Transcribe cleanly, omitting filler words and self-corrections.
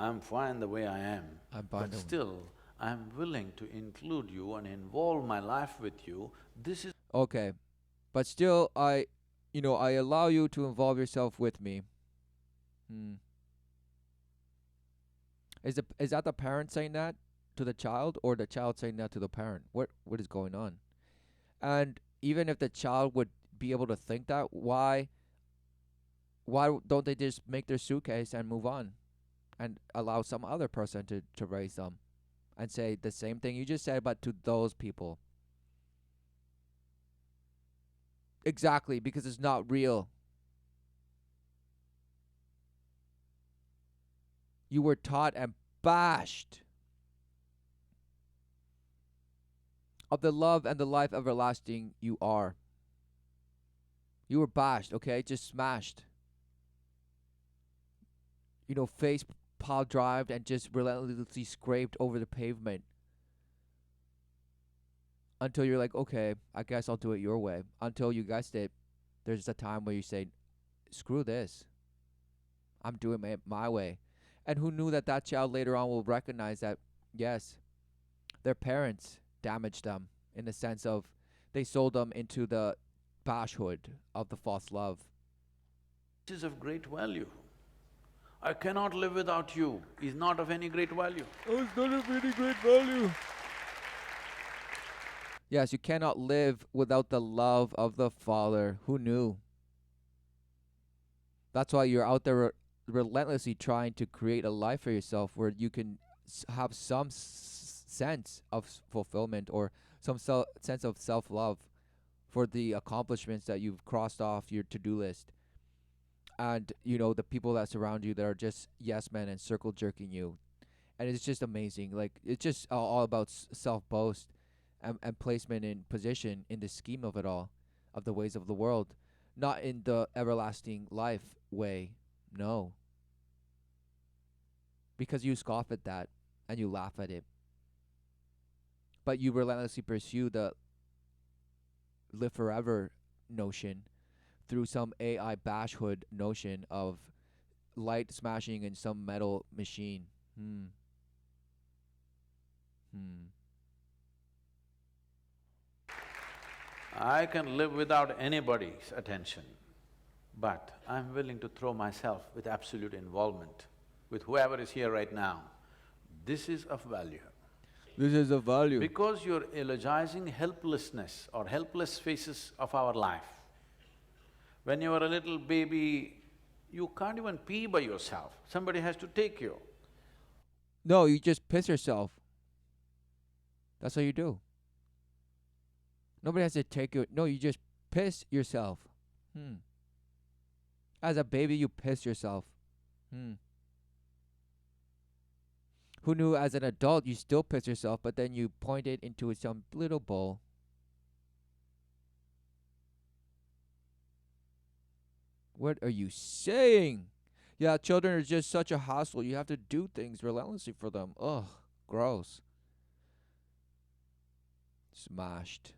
I'm fine the way I am, I'm but fine. still, I'm willing to include you and involve my life with you. This is Okay, but still, I allow you to involve yourself with me. Hmm. Is that the parent saying that to the child, or the child saying that to the parent? What is going on? And even if the child would be able to think that, why don't they just make their suitcase and move on, and allow some other person to raise them, and say the same thing you just said, but to those people? Exactly, because it's not real. You were taught and bashed of the love and the life everlasting you are. You were bashed, okay? Just smashed. Face pile drived and just relentlessly scraped over the pavement until you're like, okay, I guess I'll do it your way. Until you guessed it, there's a time where you say, screw this. I'm doing it my way. And who knew that that child later on will recognize that, yes, their parents damaged them in the sense of they sold them into the bashhood of the false love. of great value. I cannot live without you is not of any great value. Oh, it's not of any great value. Yes, you cannot live without the love of the Father. Who knew? That's why you're out there relentlessly trying to create a life for yourself where you can have some sense of fulfillment, or some sense of self love for the accomplishments that you've crossed off your to do list. And, the people that surround you that are just yes men and circle jerking you. And it's just amazing. Like, it's just all about self boast, and placement in position in the scheme of it all, of the ways of the world, not in the everlasting life way. No, because you scoff at that and you laugh at it, but you relentlessly pursue the live forever notion through some AI bashhood notion of light smashing in some metal machine. Hmm. Hmm. I can live without anybody's attention, but I'm willing to throw myself with absolute involvement with whoever is here right now. This is of value. This is a value. Because you're eulogizing helplessness or helpless phases of our life. When you were a little baby, you can't even pee by yourself, somebody has to take you. No, you just piss yourself. That's what you do. Nobody has to take you. No, you just piss yourself. Hmm. As a baby, you piss yourself. Hmm. Who knew as an adult you still piss yourself, but then you point it into some little bowl. What are you saying? Yeah, children are just such a hassle. You have to do things relentlessly for them. Ugh, gross. Smashed.